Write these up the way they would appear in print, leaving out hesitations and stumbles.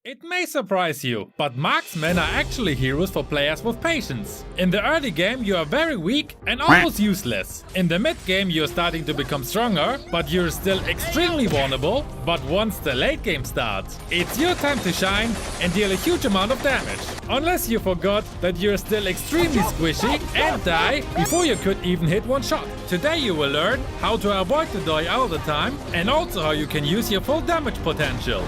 It may surprise you, but marksmen are actually heroes for players with patience. In the early game you are very weak and almost useless. In the mid game you are starting to become stronger, but you're still extremely vulnerable. But once the late game starts, it's your time to shine and deal a huge amount of damage. Unless you forgot that you're still extremely squishy and die before you could even hit one shot. Today you will learn how to avoid to die all the time and also how you can use your full damage potential.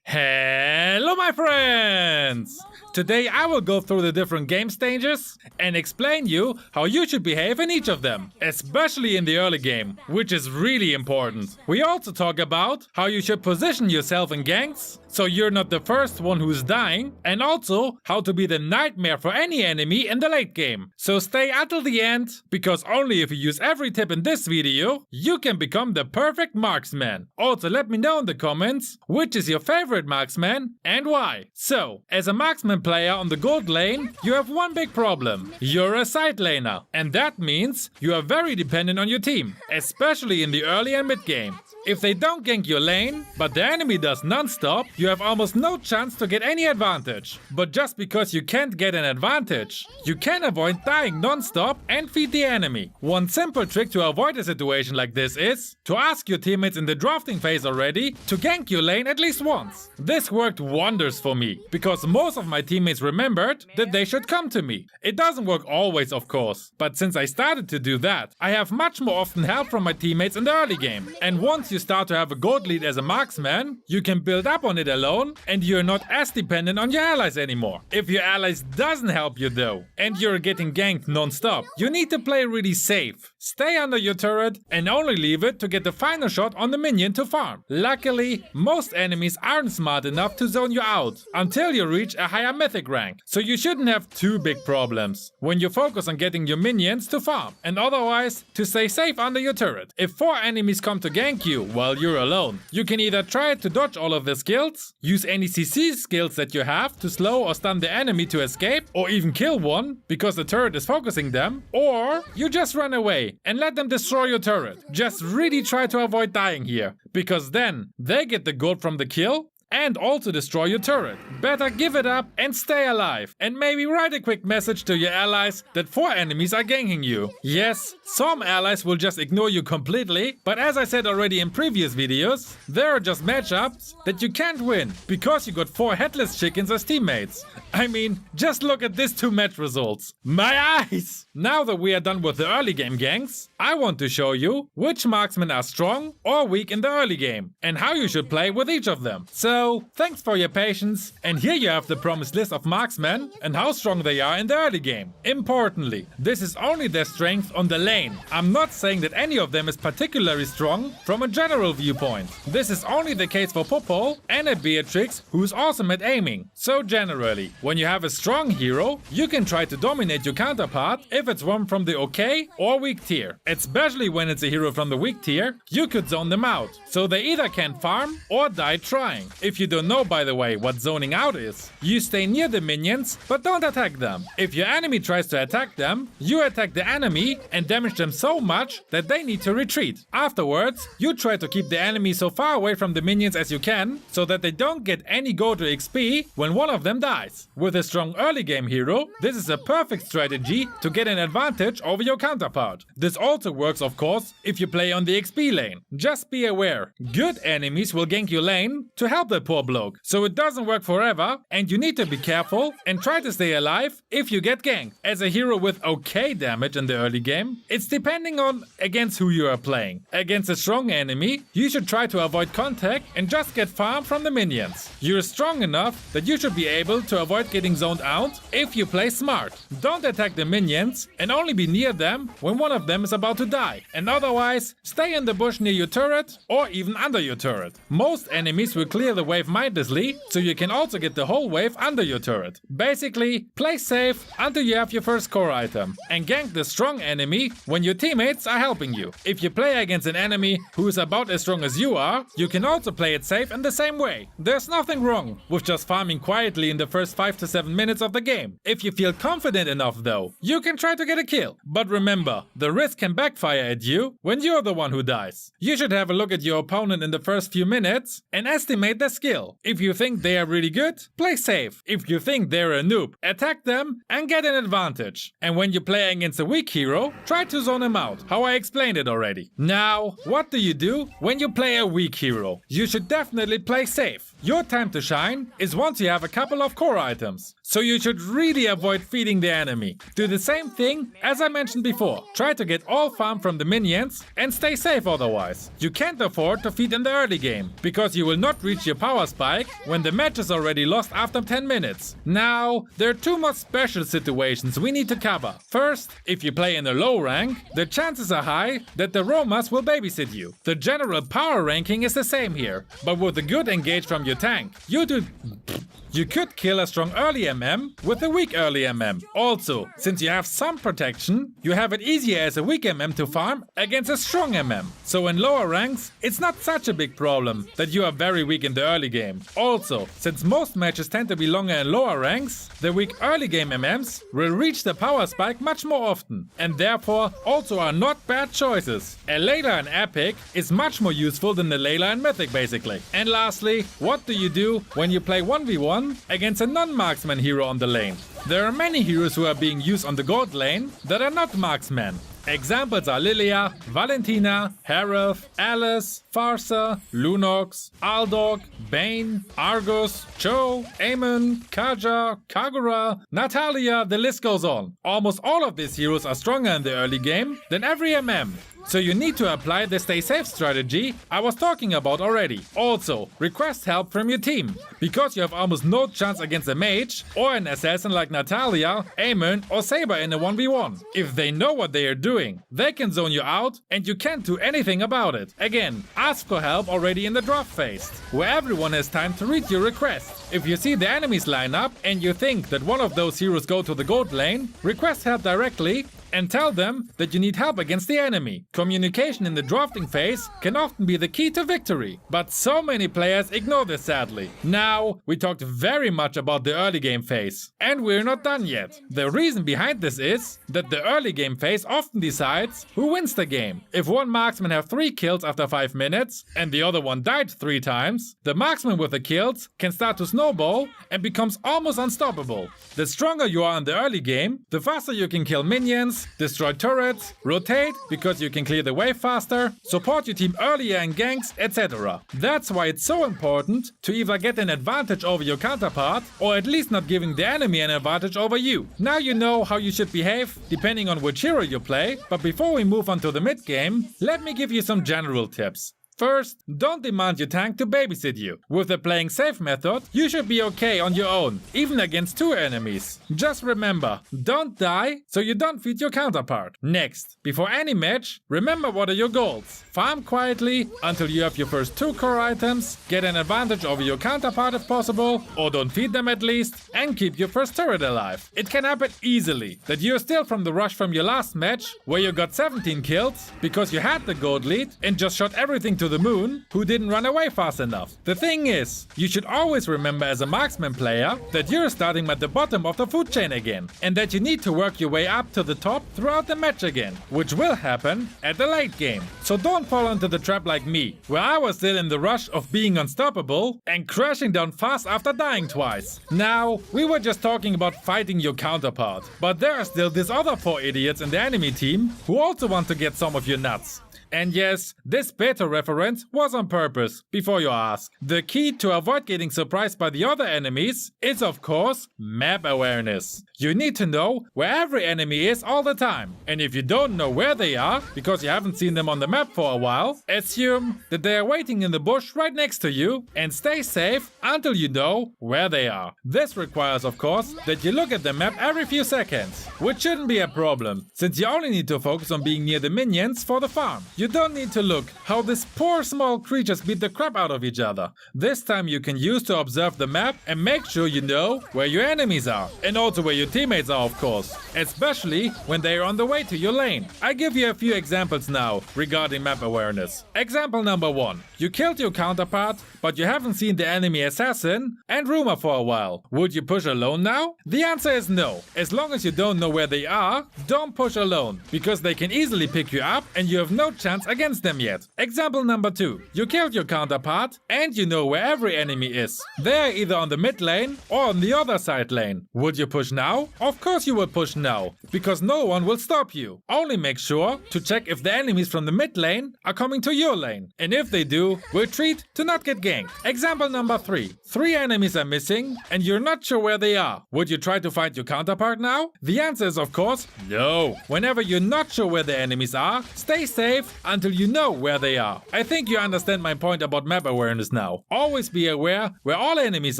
Hello my friends! Today I will go through the different game stages and explain you how you should behave in each of them, especially in the early game, which is really important. We also talk about how you should position yourself in ganks so you're not the first one who's dying, and also how to be the nightmare for any enemy in the late game. So stay until the end, because only if you use every tip in this video, you can become the perfect marksman. Also let me know in the comments which is your favorite marksman and why. So, as a marksman player on the gold lane, you have one big problem. You're a side laner, and that means you are very dependent on your team, especially in the early and mid game. If they don't gank your lane, but the enemy does non-stop, you have almost no chance to get any advantage. But just because you can't get an advantage, you can avoid dying non-stop and feed the enemy. One simple trick to avoid a situation like this is to ask your teammates in the drafting phase already to gank your lane at least once. This worked wonders for me, because most of my teammates remembered that they should come to me. It doesn't work always, of course, but since I started to do that, I have much more often help from my teammates in the early game. And once you start to have a gold lead as a marksman, you can build up on it alone and you're not as dependent on your allies anymore. If your allies doesn't help you though, and you're getting ganked non-stop, you need to play really safe. Stay under your turret and only leave it to get the final shot on the minion to farm. Luckily, most enemies aren't smart enough to zone you out until you reach a higher mythic rank, so you shouldn't have too big problems when you focus on getting your minions to farm and otherwise to stay safe under your turret. If 4 enemies come to gank you while you're alone, you can either try to dodge all of their skills, use any CC skills that you have to slow or stun the enemy to escape, or even kill one because the turret is focusing them, or you just run away and let them destroy your turret. Just really try to avoid dying here, because then they get the gold from the kill and also destroy your turret. Better give it up and stay alive. And maybe write a quick message to your allies that 4 enemies are ganking you. Yes, some allies will just ignore you completely, but as I said already in previous videos, there are just matchups that you can't win because you got 4 headless chickens as teammates. I mean, just look at these 2 match results. My eyes! Now that we are done with the early game ganks, I want to show you which marksmen are strong or weak in the early game and how you should play with each of them. So, thanks for your patience, and here you have the promised list of marksmen and how strong they are in the early game. Importantly, this is only their strength on the lane. I'm not saying that any of them is particularly strong from a general viewpoint. This is only the case for Popo and a Beatrix who's awesome at aiming. So generally, when you have a strong hero, you can try to dominate your counterpart if it's one from the okay or weak tier. Especially when it's a hero from the weak tier, you could zone them out, so they either can't farm or die trying. If you don't know, by the way, what zoning out is, you stay near the minions but don't attack them. If your enemy tries to attack them, you attack the enemy and damage them so much that they need to retreat. Afterwards, you try to keep the enemy so far away from the minions as you can, so that they don't get any go to XP when one of them dies. With a strong early game hero, this is a perfect strategy to get an advantage over your counterpart. This also works, of course, if you play on the XP lane. Just be aware, good enemies will gank your lane to help that poor bloke, so it doesn't work forever and you need to be careful and try to stay alive if you get ganked. As a hero with okay damage in the early game, it's depending on against who you are playing. Against a strong enemy, you should try to avoid contact and just get farm from the minions. You're strong enough that you should be able to avoid getting zoned out if you play smart. Don't attack the minions and only be near them when one of them is about to die. And otherwise, stay in the bush near your turret or even under your turret. Most enemies will clear the wave mindlessly, so you can also get the whole wave under your turret. Basically, play safe until you have your first core item and gank the strong enemy when your teammates are helping you. If you play against an enemy who is about as strong as you are, you can also play it safe in the same way. There's nothing wrong with just farming quietly in the first 5 to 7 minutes of the game. If you feel confident enough though, you can try to get a kill. But remember, the risk can can backfire at you when you're the one who dies. You should have a look at your opponent in the first few minutes and estimate their skill. If you think they are really good, play safe. If you think they're a noob, attack them and get an advantage. And when you're playing against a weak hero, try to zone him out, how I explained it already. Now, what do you do when you play a weak hero? You should definitely play safe. Your time to shine is once you have a couple of core items. So you should really avoid feeding the enemy. Do the same thing as I mentioned before. Try to get all farm from the minions and stay safe otherwise. You can't afford to feed in the early game, because you will not reach your power spike when the match is already lost after 10 minutes. Now, there are two more special situations we need to cover. First, if you play in a low rank, the chances are high that the roamers will babysit you. The general power ranking is the same here, but with a good engage from your tank, you could kill a strong early MM with a weak early MM. Also, since you have some protection, you have it easier as a weak MM to farm against a strong MM. So in lower ranks, it's not such a big problem that you are very weak in the early game. Also, since most matches tend to be longer in lower ranks, the weak early game MMs will reach the power spike much more often, and therefore also are not bad choices. A Layla in Epic is much more useful than the Layla in Mythic basically. And lastly, what do you do when you play 1v1 against a non-marksman hero on the lane? There are many heroes who are being used on the gold lane that are not marksmen. Examples are Lilia, Valentina, Harith, Alice, Farsa, Lunox, Aldog, Bane, Argus, Cho, Aemon, Kaja, Kagura, Natalia, the list goes on. Almost all of these heroes are stronger in the early game than every MM. So you need to apply the stay safe strategy I was talking about already. Also, request help from your team, because you have almost no chance against a mage or an assassin like Natalia, Aemon or Saber in a 1v1. If they know what they are doing, they can zone you out and you can't do anything about it. Again, ask for help already in the draft phase, where everyone has time to read your request. If you see the enemies line up and you think that one of those heroes go to the gold lane, request help directly and tell them that you need help against the enemy. Communication in the drafting phase can often be the key to victory, but so many players ignore this sadly. Now, we talked very much about the early game phase, and we're not done yet. The reason behind this is that the early game phase often decides who wins the game. If one marksman have 3 kills after 5 minutes and the other one died 3 times, the marksman with the kills can start to snowball and becomes almost unstoppable. The stronger you are in the early game, the faster you can kill minions, destroy turrets, rotate because you can clear the way faster, support your team earlier in ganks, etc. That's why it's so important to either get an advantage over your counterpart or at least not giving the enemy an advantage over you. Now you know how you should behave depending on which hero you play, but before we move on to the mid game, let me give you some general tips. First, don't demand your tank to babysit you. With the playing safe method, you should be okay on your own, even against 2 enemies. Just remember, don't die so you don't feed your counterpart. Next, before any match, remember what are your goals. Farm quietly until you have your first 2 core items, get an advantage over your counterpart if possible, or don't feed them at least, and keep your first turret alive. It can happen easily that you're still from the rush from your last match, where you got 17 kills, because you had the gold lead and just shot everything to the moon, who didn't run away fast enough. The thing is, you should always remember as a marksman player that you're starting at the bottom of the food chain again, and that you need to work your way up to the top throughout the match again, which will happen at the late game. So don't fall into the trap like me, where I was still in the rush of being unstoppable and crashing down fast after dying twice. Now, we were just talking about fighting your counterpart, but there are still these other 4 idiots in the enemy team who also want to get some of your nuts. And yes, this beta reference was on purpose, before you ask. The key to avoid getting surprised by the other enemies is of course map awareness. You need to know where every enemy is all the time. And if you don't know where they are, because you haven't seen them on the map for a while, assume that they are waiting in the bush right next to you and stay safe until you know where they are. This requires of course that you look at the map every few seconds, which shouldn't be a problem, since you only need to focus on being near the minions for the farm. You don't need to look how these poor small creatures beat the crap out of each other. This time you can use to observe the map and make sure you know where your enemies are. And also where your teammates are, of course. Especially when they are on the way to your lane. I give you a few examples now regarding map awareness. Example number 1. You killed your counterpart, but you haven't seen the enemy assassin and rumor for a while. Would you push alone now? The answer is no. As long as you don't know where they are, don't push alone, because they can easily pick you up and you have no chance against them yet. Example number 2. You killed your counterpart and you know where every enemy is. They are either on the mid lane or on the other side lane. Would you push now? Of course you would push now, because no one will stop you. Only make sure to check if the enemies from the mid lane are coming to your lane. And if they do, retreat to not get ganked. Example number 3. 3 enemies are missing and you're not sure where they are. Would you try to find your counterpart now? The answer is of course no. Whenever you're not sure where the enemies are, stay safe until you know where they are. I think you understand my point about map awareness now. Always be aware where all enemies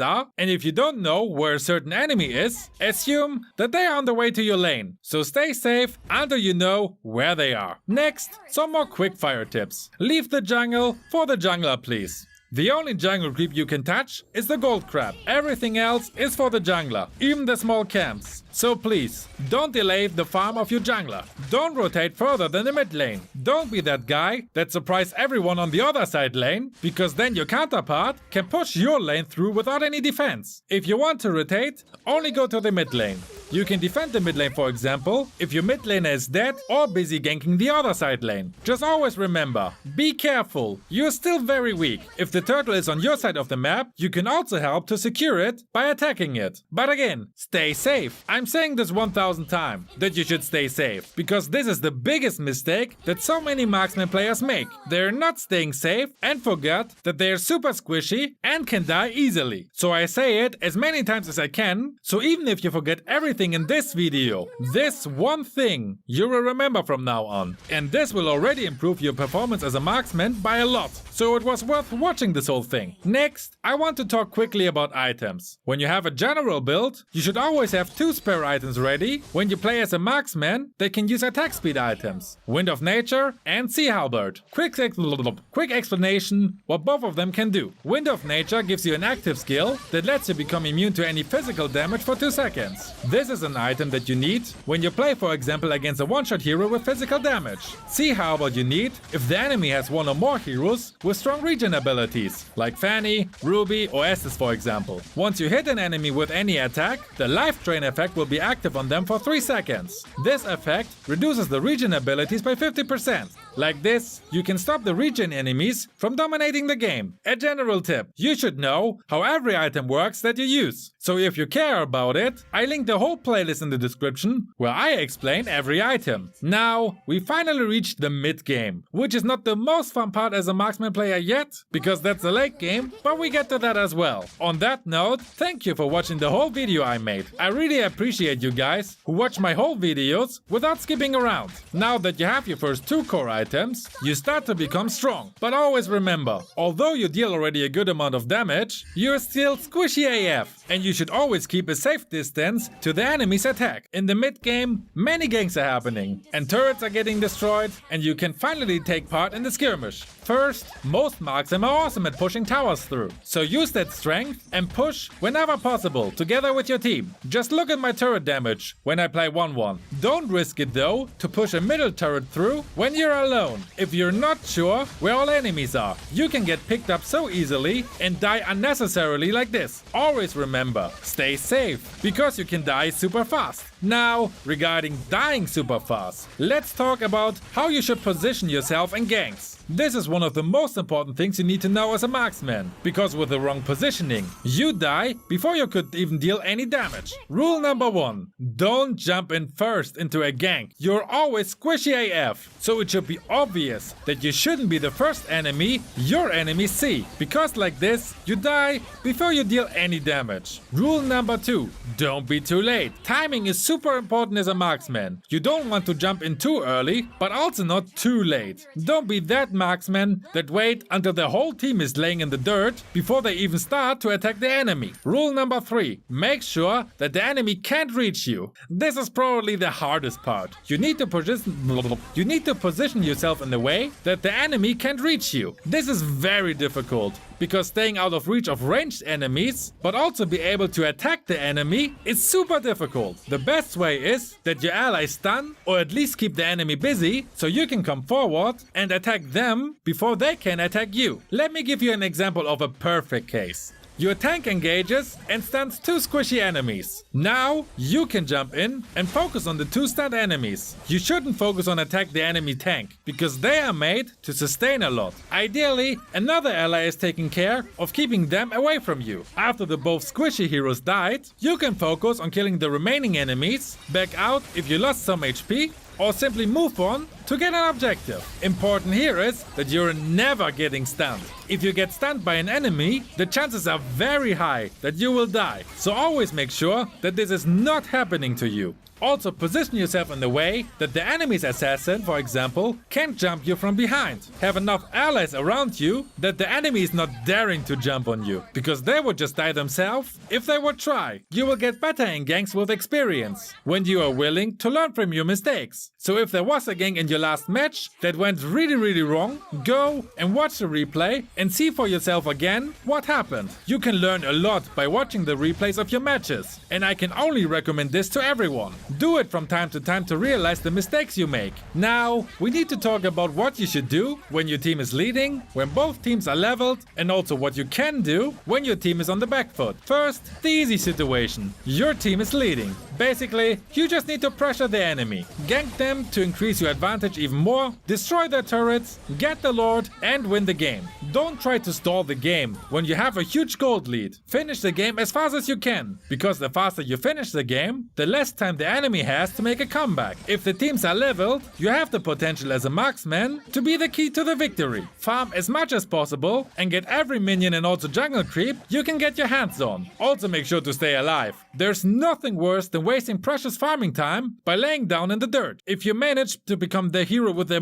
are, and if you don't know where a certain enemy is, assume that they are on the way to your lane. So stay safe until you know where they are. Next, some more quick fire tips. Leave the jungle for the jungler, please. The only jungle creep you can touch is the gold crab. Everything else is for the jungler, even the small camps. So please, don't delay the farm of your jungler. Don't rotate further than the mid lane. Don't be that guy that surprises everyone on the other side lane, because then your counterpart can push your lane through without any defense. If you want to rotate, only go to the mid lane. You can defend the mid lane, for example, if your mid laner is dead or busy ganking the other side lane. Just always remember, be careful, you're still very weak. If the turtle is on your side of the map, you can also help to secure it by attacking it. But again, stay safe. I'm saying this 1000 times, that you should stay safe, because this is the biggest mistake that so many marksman players make. They're not staying safe and forget that they're super squishy and can die easily. So I say it as many times as I can, so even if you forget everything in this video, this one thing you will remember from now on. And this will already improve your performance as a marksman by a lot. So it was worth watching this whole thing. Next, I want to talk quickly about items. When you have a general build, you should always have 2 spare items ready. When you play as a marksman, they can use attack speed items. Wind of Nature and Sea Halberd. Quick explanation what both of them can do. Wind of Nature gives you an active skill that lets you become immune to any physical damage for 2 seconds. This is an item that you need when you play, for example, against a one-shot hero with physical damage. Sea Halberd you need if the enemy has 1 or more heroes with strong regen abilities, like Fanny, Ruby or Estes, for example. Once you hit an enemy with any attack, the life drain effect will be active on them for 3 seconds. This effect reduces the regen abilities by 50%. Like this, you can stop the regen enemies from dominating the game. A general tip, you should know how every item works that you use. So if you care about it, I link the whole playlist in the description where I explain every item. Now, we finally reached the mid game, which is not the most fun part as a marksman player yet, because that's the late game, but we get to that as well. On that note, thank you for watching the whole video I made. I really appreciate you guys who watch my whole videos without skipping around. Now that you have your first 2 core items, you start to become strong. But always remember, although you deal already a good amount of damage, you're still squishy AF, and you should always keep a safe distance to the enemy's attack. In the mid game, many ganks are happening, and turrets are getting destroyed, and you can finally take part in the skirmish. First, most marksmen are awesome at pushing towers through, so use that strength and push whenever possible together with your team. Just look at my turret damage when I play 1-1. Don't risk it though to push a middle turret through when you're alone. If you're not sure where all enemies are, you can get picked up so easily and die unnecessarily like this. Always remember, stay safe, because you can die super fast. Now, regarding dying super fast, let's talk about how you should position yourself in ganks. This is one of the most important things you need to know as a marksman, because with the wrong positioning, you die before you could even deal any damage. Rule number 1, don't jump in first into a gank. You're always squishy AF, so it should be obvious that you shouldn't be the first enemy your enemies see, because like this, you die before you deal any damage. Rule number 2, don't be too late. Timing is super important as a marksman. You don't want to jump in too early, but also not too late. Don't be that marksmen that wait until their whole team is laying in the dirt before they even start to attack the enemy. Rule number 3. Make sure that the enemy can't reach you. This is probably the hardest part. You need to position yourself in a way that the enemy can't reach you. This is very difficult, because staying out of reach of ranged enemies, but also be able to attack the enemy, is super difficult. The best way is that your allies stun or at least keep the enemy busy so you can come forward and attack them before they can attack you. Let me give you an example of a perfect case. Your tank engages and stuns 2 squishy enemies. Now you can jump in and focus on the 2 stunned enemies. You shouldn't focus on attack the enemy tank, because they are made to sustain a lot. Ideally, another ally is taking care of keeping them away from you. After the both squishy heroes died, you can focus on killing the remaining enemies, back out if you lost some HP, or simply move on to get an objective. Important here is that you're never getting stunned. If you get stunned by an enemy, the chances are very high that you will die. So always make sure that this is not happening to you. Also position yourself in a way that the enemy's assassin, for example, can't jump you from behind. Have enough allies around you that the enemy is not daring to jump on you, because they would just die themselves if they would try. You will get better in ganks with experience, when you are willing to learn from your mistakes. So if there was a gank in your last match that went really wrong, go and watch the replay and see for yourself again what happened. You can learn a lot by watching the replays of your matches, and I can only recommend this to everyone. Do it from time to time to realize the mistakes you make. Now, we need to talk about what you should do when your team is leading, when both teams are leveled, and also what you can do when your team is on the back foot. First, the easy situation. Your team is leading. Basically, you just need to pressure the enemy. Gank them to increase your advantage even more, destroy their turrets, get the Lord, and win the game. Don't try to stall the game when you have a huge gold lead. Finish the game as fast as you can, because the faster you finish the game, the less time the enemy has to make a comeback. If the teams are leveled, you have the potential as a marksman to be the key to the victory. Farm as much as possible and get every minion and also jungle creep you can get your hands on. Also make sure to stay alive. There's nothing worse than wasting precious farming time by laying down in the dirt. If you manage to become the hero with the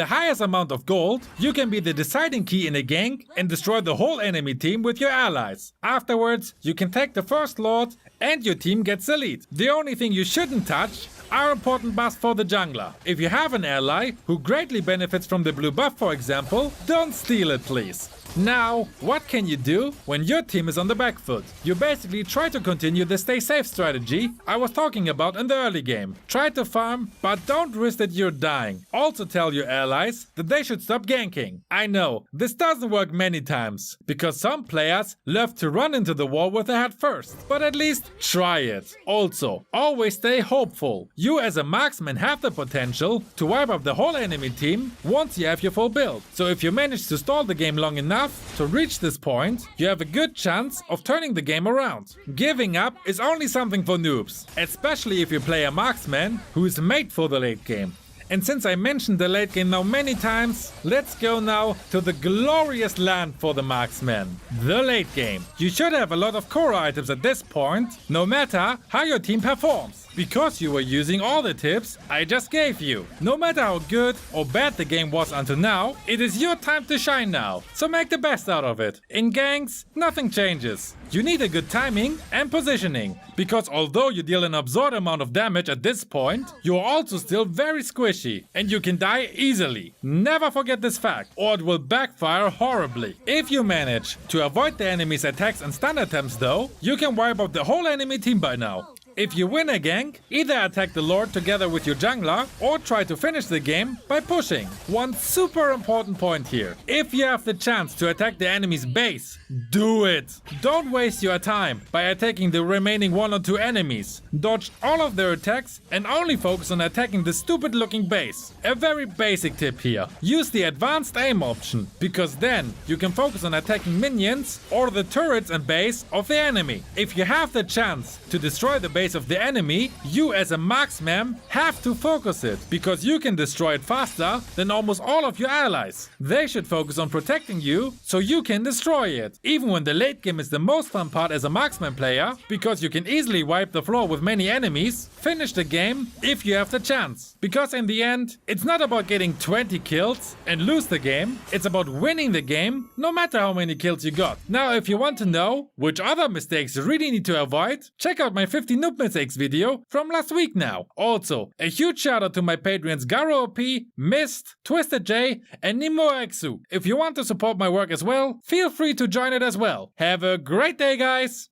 highest amount of gold, you can be the deciding key in a gank and destroy the whole enemy team with your allies. Afterwards, you can take the first Lord and your team gets the lead. The only thing you shouldn't touch are important buffs for the jungler. If you have an ally who greatly benefits from the blue buff, for example, don't steal it, please. Now, what can you do when your team is on the back foot? You basically try to continue the stay safe strategy I was talking about in the early game. Try to farm, but don't risk that you're dying. Also tell your allies that they should stop ganking. I know, this doesn't work many times, because some players love to run into the wall with their head first. But at least try it. Also, always stay hopeful. You as a marksman have the potential to wipe up the whole enemy team once you have your full build. So if you manage to stall the game long enough to reach this point, you have a good chance of turning the game around. Giving up is only something for noobs, especially if you play a marksman who is made for the late game. And since I mentioned the late game now many times, let's go now to the glorious land for the marksman, the late game. You should have a lot of core items at this point, no matter how your team performs, because you were using all the tips I just gave you. No matter how good or bad the game was until now, it is your time to shine now, so make the best out of it. In ganks, nothing changes. You need a good timing and positioning, because although you deal an absurd amount of damage at this point, you are also still very squishy and you can die easily. Never forget this fact, or it will backfire horribly. If you manage to avoid the enemy's attacks and stun attempts though, you can wipe out the whole enemy team by now. If you win a gank, either attack the Lord together with your jungler or try to finish the game by pushing. One super important point here. If you have the chance to attack the enemy's base, do it! Don't waste your time by attacking the remaining 1 or 2 enemies. Dodge all of their attacks and only focus on attacking the stupid looking base. A very basic tip here. Use the advanced aim option, because then you can focus on attacking minions or the turrets and base of the enemy. If you have the chance to destroy the base base of the enemy, you as a marksman have to focus it, because you can destroy it faster than almost all of your allies. They should focus on protecting you so you can destroy it. Even when the late game is the most fun part as a marksman player, because you can easily wipe the floor with many enemies, finish the game if you have the chance. Because in the end, it's not about getting 20 kills and lose the game, it's about winning the game no matter how many kills you got. Now if you want to know which other mistakes you really need to avoid, check out my 50 noob mistakes video from last week now. Also, a huge shout out to my patrons Garo OP, Mist, Twisted J and Nemo Exu. If you want to support my work as well, feel free to join it as well. Have a great day guys!